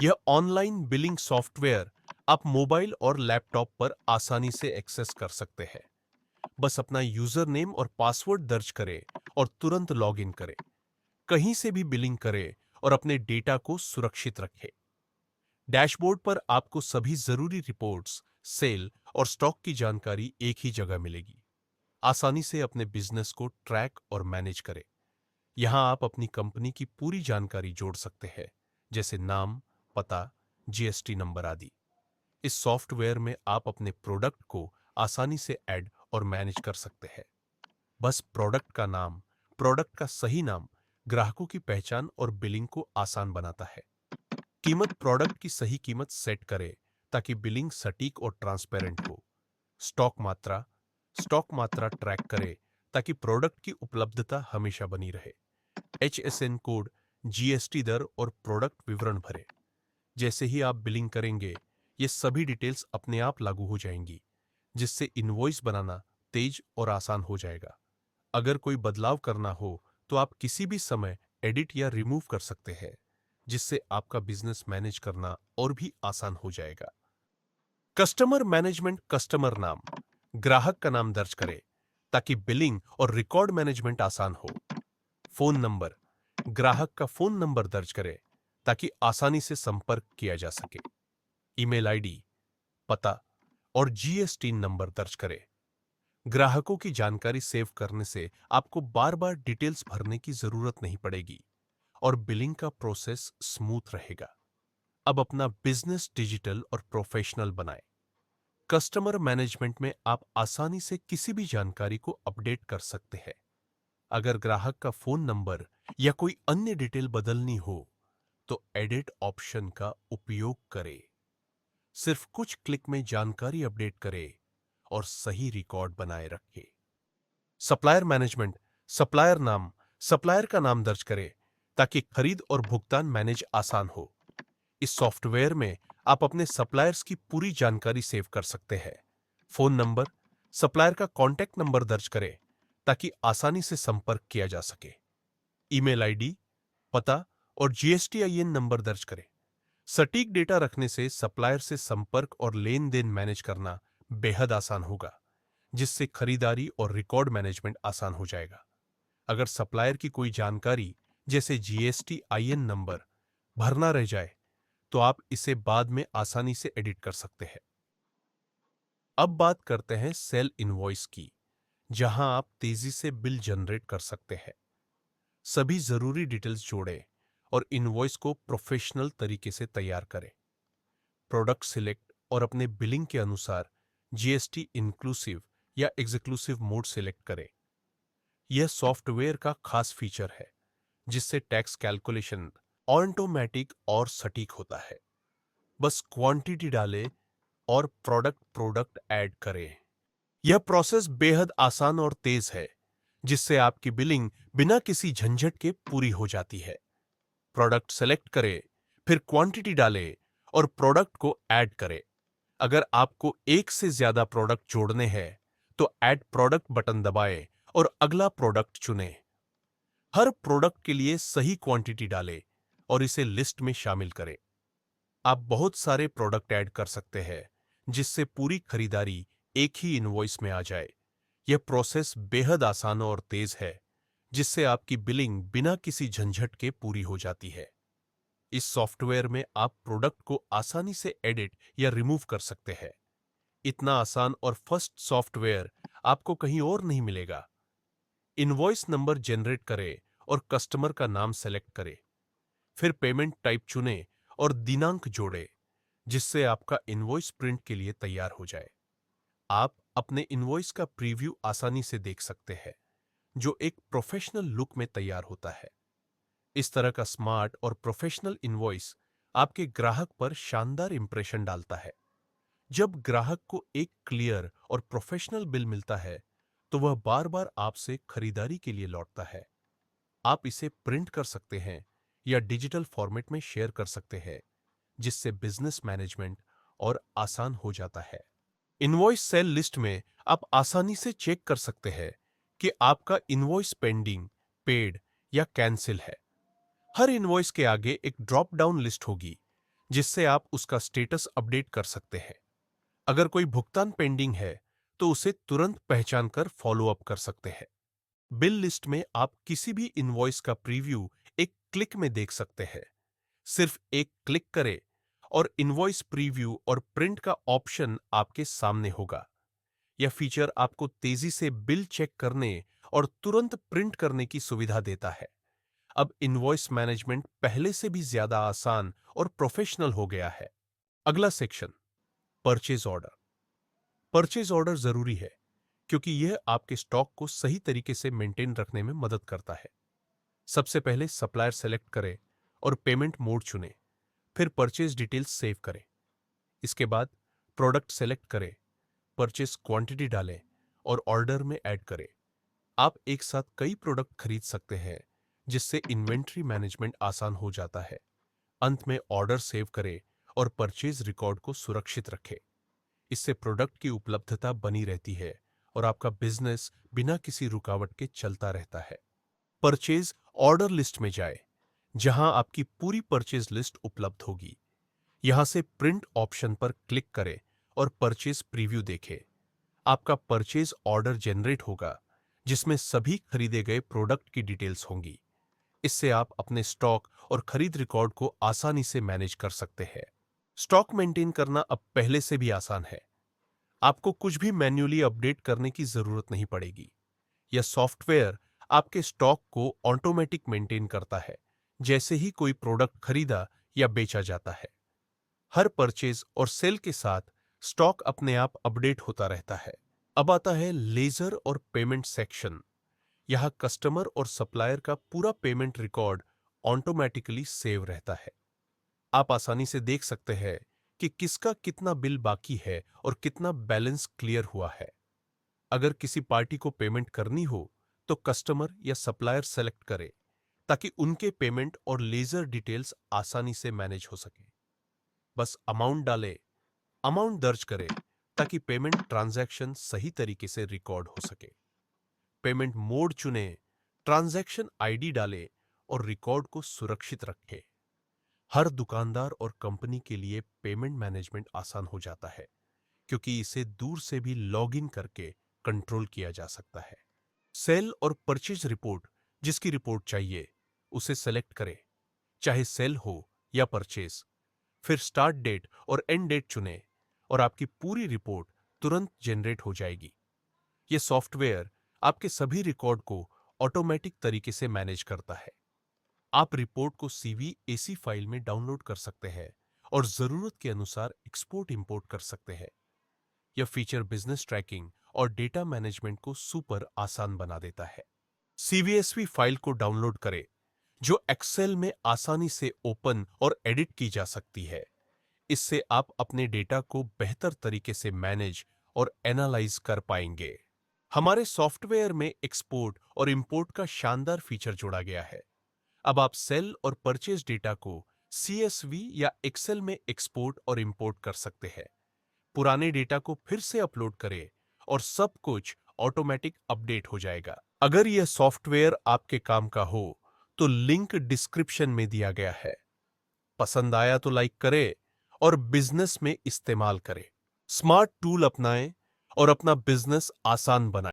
यह online billing software आप mobile और लैपटॉप पर आसानी से एक्सेस कर सकते हैं। बस अपना यूजर नेम और पासवर्ड दर्ज करें और तुरंत लॉग इन करें। कहीं से भी बिलिंग करें और अपने डेटा को सुरक्षित रखें। डैशबोर्ड पर आपको सभी जरूरी रिपोर्ट्स, सेल और स्टॉक की जानकारी एक ही जगह मिलेगी। आसानी से अपने बिजनेस को ट्रैक और मैनेज करें। यहां आप अपनी कंपनी की पूरी जानकारी जोड़ सकते हैं, जैसे नाम, पता, जीएसटी नंबर आदि। इस सॉफ्टवेयर में आप अपने प्रोडक्ट को आसानी से ऐड और मैनेज कर सकते हैं। बस प्रोडक्ट का नाम, प्रोडक्ट का सही नाम ग्राहकों की पहचान और बिलिंग को आसान बनाता है। कीमत, प्रोडक्ट की सही कीमत सेट करें ताकि बिलिंग सटीक और ट्रांसपेरेंट हो। स्टॉक मात्रा ट्रैक करें ताकि प्रोडक्ट की उपलब्धता हमेशा बनी रहे। HSN कोड, जीएसटी दर और प्रोडक्ट विवरण भरें। जैसे ही आप बिलिंग करेंगे, ये सभी डिटेल्स अपने आप लागू हो जाएंगी, जिससे इनवॉइस बनाना तेज और आसान हो जाएगा। अगर कोई बदलाव करना हो, तो आप किसी भी समय एडिट या रिमूव कर सकते हैं, जिससे आपका बिजनेस मैनेज करना और भी आसान हो जाएगा। कस्टमर मैनेजमेंट, कस्टमर नाम, ग्राहक का नाम दर्ज करें ताकि बिलिंग और रिकॉर्ड मैनेजमेंट आसान हो। फोन नंबर, ग्राहक का फोन नंबर दर्ज करें ताकि आसानी से संपर्क किया जा सके। ईमेल आईडी, पता और जीएसटी नंबर दर्ज करें। ग्राहकों की जानकारी सेव करने से आपको बार बार डिटेल्स भरने की जरूरत नहीं पड़ेगी और बिलिंग का प्रोसेस स्मूथ रहेगा। अब अपना बिजनेस डिजिटल और प्रोफेशनल बनाएं। कस्टमर मैनेजमेंट में आप आसानी से किसी भी जानकारी को अपडेट कर सकते हैं। अगर ग्राहक का फोन नंबर या कोई अन्य डिटेल बदलनी हो, तो एडिट ऑप्शन का उपयोग करें। सिर्फ कुछ क्लिक में जानकारी अपडेट करें और सही रिकॉर्ड बनाए रखें। सप्लायर मैनेजमेंट, सप्लायर नाम, सप्लायर का नाम दर्ज करें ताकि खरीद और भुगतान मैनेज आसान हो। इस सॉफ्टवेयर में आप अपने सप्लायर्स की पूरी जानकारी सेव कर सकते हैं। फोन नंबर, सप्लायर का कॉन्टैक्ट नंबर दर्ज करें ताकि आसानी से संपर्क किया जा सके। ईमेल आईडी, पता और जीएसटीआईएन नंबर दर्ज करें। सटीक डेटा रखने से सप्लायर से संपर्क और लेन देन मैनेज करना बेहद आसान होगा, जिससे खरीदारी और रिकॉर्ड मैनेजमेंट आसान हो जाएगा। अगर सप्लायर की कोई जानकारी, जैसे जीएसटीआईएन नंबर, भरना रह जाए, तो आप इसे बाद में आसानी से एडिट कर सकते हैं। अब बात करते हैं सेल इनवॉइस की, जहां आप तेजी से बिल जनरेट कर सकते हैं। सभी जरूरी डिटेल्स जोड़ें और इनवॉइस को प्रोफेशनल तरीके से तैयार करें। प्रोडक्ट सिलेक्ट और अपने बिलिंग के अनुसार जीएसटी इंक्लूसिव या एक्सक्लूसिव मोड सिलेक्ट करें। यह सॉफ्टवेयर का खास फीचर है, जिससे टैक्स कैलकुलेशन ऑटोमेटिक और सटीक होता है। बस क्वांटिटी डालें और प्रोडक्ट प्रोडक्ट ऐड करें। यह प्रोसेस बेहद आसान और तेज है, जिससे आपकी बिलिंग बिना किसी झंझट के पूरी हो जाती है। प्रोडक्ट सेलेक्ट करें, फिर क्वांटिटी डालें और प्रोडक्ट को ऐड करें। अगर आपको एक से ज्यादा प्रोडक्ट जोड़ने हैं, तो ऐड प्रोडक्ट बटन दबाएं और अगला प्रोडक्ट चुनें। हर प्रोडक्ट के लिए सही क्वांटिटी डालें और इसे लिस्ट में शामिल करें। आप बहुत सारे प्रोडक्ट ऐड कर सकते हैं, जिससे पूरी खरीदारी एक ही इनवॉइस में आ जाए। यह प्रोसेस बेहद आसान और तेज है, जिससे आपकी बिलिंग बिना किसी झंझट के पूरी हो जाती है। इस सॉफ्टवेयर में आप प्रोडक्ट को आसानी से एडिट या रिमूव कर सकते हैं। इतना आसान और फर्स्ट सॉफ्टवेयर आपको कहीं और नहीं मिलेगा। इनवॉइस नंबर जनरेट करें और कस्टमर का नाम सेलेक्ट करें। फिर पेमेंट टाइप चुनें और दिनांक जोड़ें, जिससे आपका इनवॉइस प्रिंट के लिए तैयार हो जाए। आप अपने इनवॉइस का प्रीव्यू आसानी से देख सकते हैं, जो एक प्रोफेशनल लुक में तैयार होता है। इस तरह का स्मार्ट और प्रोफेशनल इनवॉइस आपके ग्राहक पर शानदार इंप्रेशन डालता है। जब ग्राहक को एक क्लियर और प्रोफेशनल बिल मिलता है, तो वह बार बार आपसे खरीदारी के लिए लौटता है। आप इसे प्रिंट कर सकते हैं या डिजिटल फॉर्मेट में शेयर कर सकते हैं, जिससे बिजनेस मैनेजमेंट और आसान हो जाता है। इनवॉइस सेल लिस्ट में आप आसानी से चेक कर सकते हैं कि आपका इनवॉइस पेंडिंग, पेड या कैंसिल है। हर इनवॉइस के आगे एक ड्रॉप डाउन लिस्ट होगी, जिससे आप उसका स्टेटस अपडेट कर सकते हैं। अगर कोई भुगतान पेंडिंग है तो उसे तुरंत पहचान कर फॉलो अप कर सकते हैं। बिल लिस्ट में आप किसी भी इनवॉइस का प्रीव्यू एक क्लिक में देख सकते हैं। सिर्फ एक क्लिक करें और इनवॉइस प्रीव्यू और प्रिंट का ऑप्शन आपके सामने होगा। यह फीचर आपको तेजी से बिल चेक करने और तुरंत प्रिंट करने की सुविधा देता है। अब इनवॉइस मैनेजमेंट पहले से भी ज्यादा आसान और प्रोफेशनल हो गया है। अगला section, purchase order. Purchase order जरूरी है क्योंकि यह आपके स्टॉक को सही तरीके से मेंटेन रखने में मदद करता है। सबसे पहले सप्लायर सेलेक्ट करें और पेमेंट मोड चुनें। फिर परचेज डिटेल्स सेव करें। इसके बाद प्रोडक्ट सेलेक्ट करें, परचेज क्वांटिटी डालें और ऑर्डर में ऐड करें। आप एक साथ कई प्रोडक्ट खरीद सकते हैं, जिससे इन्वेंट्री मैनेजमेंट आसान हो जाता है। अंत में ऑर्डर सेव करें और परचेज रिकॉर्ड को सुरक्षित रखें। इससे प्रोडक्ट की उपलब्धता बनी रहती है और आपका बिजनेस बिना किसी रुकावट के चलता रहता है। परचेज ऑर्डर लिस्ट में जाए, जहां आपकी पूरी परचेज लिस्ट उपलब्ध होगी। यहां से प्रिंट ऑप्शन पर क्लिक करें और परचेज प्रीव्यू देखें। आपका परचेज ऑर्डर जनरेट होगा, जिसमें सभी खरीदे गए प्रोडक्ट की डिटेल्स होंगी। इससे आप अपने स्टॉक और खरीद रिकॉर्ड को आसानी से मैनेज कर सकते हैं। स्टॉक मेंटेन करना अब पहले से भी आसान है। आपको कुछ भी मैन्युअली अपडेट करने की जरूरत नहीं पड़ेगी। यह सॉफ्टवेयर आपके स्टॉक को ऑटोमेटिक मेंटेन करता है, जैसे ही कोई प्रोडक्ट खरीदा या बेचा जाता है। हर परचेज और सेल के साथ स्टॉक अपने आप अपडेट होता रहता है। अब आता है लेजर और पेमेंट सेक्शन। यहाँ कस्टमर और सप्लायर का पूरा पेमेंट रिकॉर्ड ऑटोमेटिकली सेव रहता है। आप आसानी से देख सकते हैं कि किसका कितना बिल बाकी है और कितना बैलेंस क्लियर हुआ है। अगर किसी पार्टी को पेमेंट करनी हो तो कस्टमर या सप्लायर सेलेक्ट करें, ताकि उनके पेमेंट और लेजर डिटेल्स आसानी से मैनेज हो सके। बस अमाउंट डालें, अमाउंट दर्ज करें, ताकि पेमेंट ट्रांजैक्शन सही तरीके से रिकॉर्ड हो सके। पेमेंट मोड चुनें, ट्रांजैक्शन आईडी डालें और रिकॉर्ड को सुरक्षित रखें। हर दुकानदार और कंपनी के लिए पेमेंट मैनेजमेंट आसान हो जाता है, क्योंकि इसे दूर से भी लॉग इन करके कंट्रोल किया जा सकता है। सेल और परचेज रिपोर्ट, जिसकी रिपोर्ट चाहिए उसे सेलेक्ट करें, चाहे सेल हो या परचेज। फिर स्टार्ट डेट और एंड डेट चुनें और आपकी पूरी रिपोर्ट तुरंत जनरेट हो जाएगी। यह सॉफ्टवेयर आपके सभी रिकॉर्ड को ऑटोमेटिक तरीके से मैनेज करता है। आप रिपोर्ट को CVAC फाइल में डाउनलोड कर सकते हैं और जरूरत के अनुसार एक्सपोर्ट इंपोर्ट कर सकते हैं। यह फीचर बिजनेस ट्रैकिंग और डेटा मैनेजमेंट को सुपर आसान बना देता है। CVSV फाइल को डाउनलोड करें, जो एक्सेल में आसानी से ओपन और एडिट की जा सकती है। इससे आप अपने डेटा को बेहतर तरीके से मैनेज और एनालाइज कर पाएंगे। हमारे सॉफ्टवेयर में एक्सपोर्ट और इंपोर्ट का शानदार फीचर जोड़ा गया है। अब आप सेल और परचेज डेटा को CSV या एक्सेल में एक्सपोर्ट और इंपोर्ट कर सकते हैं। पुराने डेटा को फिर से अपलोड करें और सब कुछ ऑटोमेटिक अपडेट हो जाएगा। अगर यह सॉफ्टवेयर आपके काम का हो तो लिंक डिस्क्रिप्शन में दिया गया है। पसंद आया तो लाइक करें और बिजनेस में इस्तेमाल करें। स्मार्ट टूल अपनाएं और अपना बिजनेस आसान बनाएं।